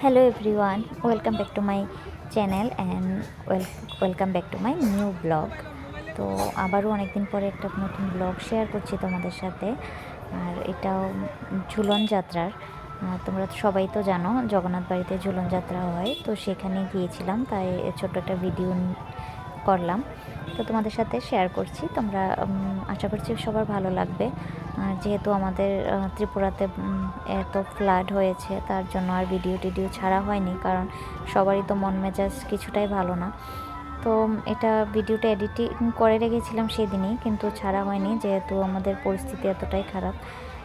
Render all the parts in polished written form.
Hello everyone, welcome back to my channel and welcome back to my new blog. তো আবারও অনেকদিন পরে একটা নতুন ব্লগ শেয়ার করছি তোমাদের সাথে। আর এটাও ঝুলন যাত্রার। তোমরা সবাই তো জানো জগন্নাথ বাড়িতে ঝুলন যাত্রা হয়, তো সেখানে গিয়েছিলাম, তাই ছোট্ট একটা ভিডিও করলাম, তো তোমাদের সাথে শেয়ার করছি। তোমরা আশা করছি সবার ভালো লাগবে। আর যেহেতু আমাদের ত্রিপুরাতে এত ফ্লাড হয়েছে, তার জন্য আর ভিডিও ছাড়া হয়নি, কারণ সবারই তো মন মেজাজ কিছুটাই ভালো না। তো ভিডিওটা এডিটিং করে রেখেছিলাম সেদিনই, কিন্তু ছাড়া হয়নি যেহেতু আমাদের পরিস্থিতি এতটাই খারাপ।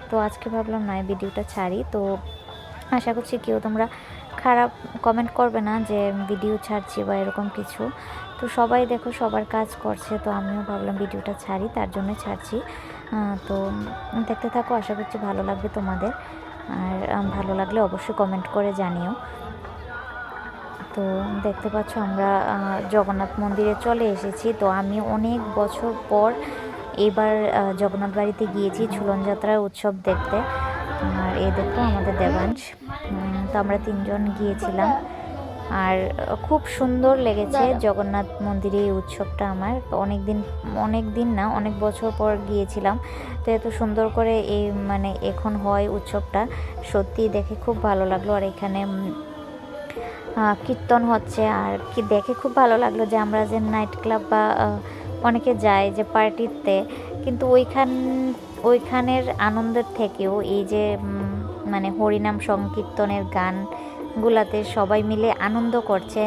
তো আজকে ভাবলাম নয় ভিডিওটা ছাড়ি। তো আশা করছি কেউ তোমরা খারাপ কমেন্ট করবে না যে ভিডিও ছাড়ছি বা এরকম কিছু। তো সবাই দেখো সবার কাজ করছে, তো আমিও ভাবলাম ভিডিওটা ছাড়ি, তার জন্য ছাড়ছি। তো দেখতে থাকো, আশা করছি ভালো লাগবে তোমাদের। আর ভালো লাগলে অবশ্যই কমেন্ট করে জানিও। তো দেখতে পাচ্ছ আমরা জগন্নাথ মন্দিরে চলে এসেছি। তো আমি অনেক বছর পর এবার জগন্নাথ বাড়িতে গিয়েছি ঝুলন যাত্রার উৎসব দেখতে। আর এই দেখো আমাদের দেবাংশ। তো আমরা তিনজন গিয়েছিলাম, আর খুব সুন্দর লেগেছে জগন্নাথ মন্দিরে এই উৎসবটা। আমার অনেক দিন না, অনেক বছর পর গিয়েছিলাম, তো এত সুন্দর করে এই এখন হয় উৎসবটা, সত্যি দেখে খুব ভালো লাগলো। আর এখানে কীর্তন হচ্ছে, আর কি দেখে খুব ভালো লাগলো যে আমরা যে নাইট ক্লাব বা অনেকে যায় যে পার্টিতে, কিন্তু ওইখানের আনন্দের থেকেও এই যে হরিনাম সংকীর্তনের গানগুলাতে সবাই মিলে আনন্দ করছে,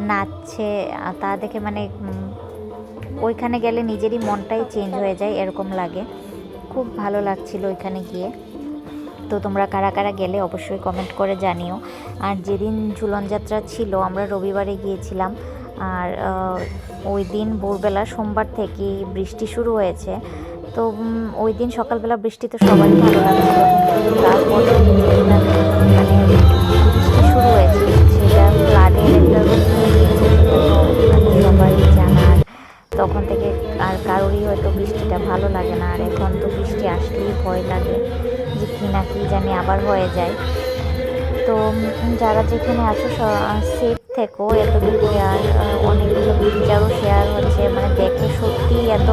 নাচছে, তা দেখে ওইখানে গেলে নিজেরই মনটাই চেঞ্জ হয়ে যায়, এরকম লাগে। খুব ভালো লাগছিল ওইখানে গিয়ে। তো তোমরা কারা কারা গেলে অবশ্যই কমেন্ট করে জানিও। আর যেদিন ঝুলন যাত্রা ছিল আমরা রবিবারে গিয়েছিলাম, আর ওই দিন ভোরবেলা সোমবার থেকে বৃষ্টি শুরু হয়েছে। তো ওই দিন সকালবেলা বৃষ্টিতে সবারই ভালো লাগছিল, কিন্তু তারপর বৃষ্টি শুরু হয়েছে, সেটা ফ্লাডের একটা রূপ নিয়ে নিয়েছে, সেটা তো সবারই জানার। তখন থেকে আর কারোরই হয়তো বৃষ্টিটা ভালো লাগে না, আর এখন তো বৃষ্টি আসলেই ভয় লাগে যে কি না কি জানি আবার হয়ে যায়। তো যারা যেখানে আছো সেফ থেকো, এতটুকু। আর অনেকগুলো পিকচারও শেয়ার হচ্ছে, দেখে সত্যি এত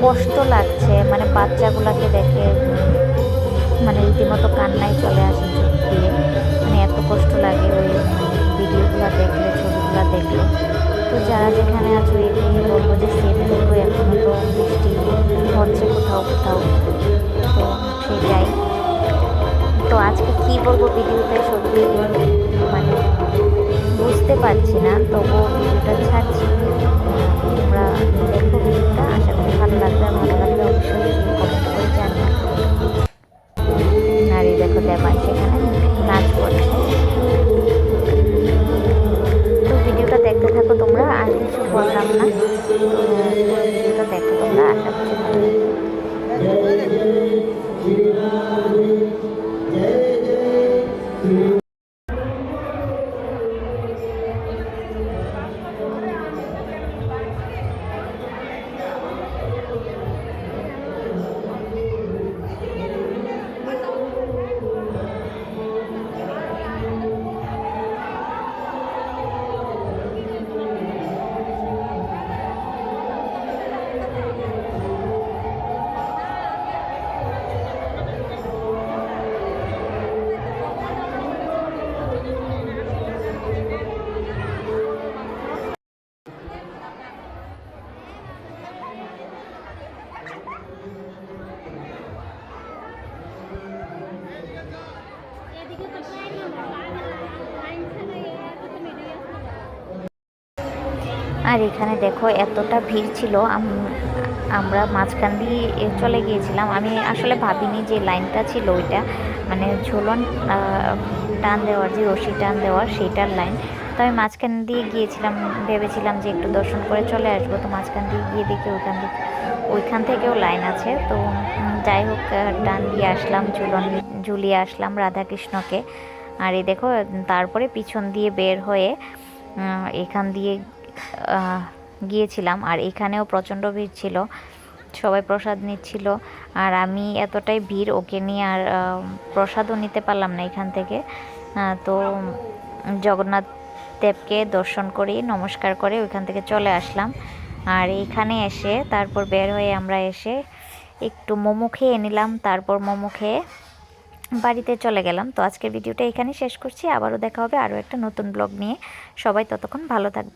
কষ্ট লাগছে, বাচ্চাগুলোকে দেখে রীতিমতো কান্নায় চলে আসে চোখ দিয়ে। এত কষ্ট লাগে ওই ভিডিওগুলো দেখলে, ছবিগুলো দেখলে। তো যারা যেখানে আছো এটাই বলবো যে সেফ থেকো, এখনও তো বৃষ্টি হচ্ছে কোথাও কোথাও, তো সেটাই। তো আজকে কি বলবো ভিডিওতে সত্যি বুঝতে পারছি না, তবুও ভিডিওটা ছাড়ছি। তোমরা দেখো ভিডিওটা, আশা করি ভালো লাগবে। আর ভালো লাগলে অবশ্যই কমেন্ট করে জানিও। আর এই দেখো দেবান সেখানে নাচ করছে। তো ভিডিওটা দেখতে থাকো তোমরা, আর কিছু বললাম না, পুরো ভিডিওটা দেখো তোমরা, আশা করছি ভালো লাগবে। আর এখানে দেখো এতটা ভিড় ছিল, আমরা মাঝখান দিয়ে চলে গিয়েছিলাম। আমি আসলে ভাবিনি যে লাইনটা ছিল ওইটা, ঝুলন টান দেওয়ার, যে রশি টান দেওয়ার সেইটার লাইন। তো আমি মাঝখান দিয়ে গিয়েছিলাম, ভেবেছিলাম যে একটু দর্শন করে চলে আসবো। তো মাঝখান দিয়ে গিয়ে দেখি ওইখান থেকেও লাইন আছে। তো যাই হোক, টান দিয়ে আসলাম, ঝুলিয়ে আসলাম রাধাকৃষ্ণকে। আর এই দেখো তারপরে পিছন দিয়ে বের হয়ে এখান দিয়ে গিয়েছিলাম। আর এখানেও প্রচণ্ড ভিড় ছিল, সবাই প্রসাদ নিচ্ছিল। আর আমি এতটাই ভিড়, ওকে নিয়ে আর প্রসাদও নিতে পারলাম না এখান থেকে। তো জগন্নাথ দেবকে দর্শন করি, নমস্কার করে ওইখান থেকে চলে আসলাম। আর এইখানে এসে তারপর বের হয়ে আমরা এসে একটু মোমো খেয়ে নিলাম, তারপর মোমো খেয়ে বাড়িতে চলে গেলাম। তো আজকের ভিডিওটা এখানেই শেষ করছি, আবারও দেখা হবে আরও একটা নতুন ব্লগ নিয়ে। সবাই ততক্ষণ ভালো থাকবে।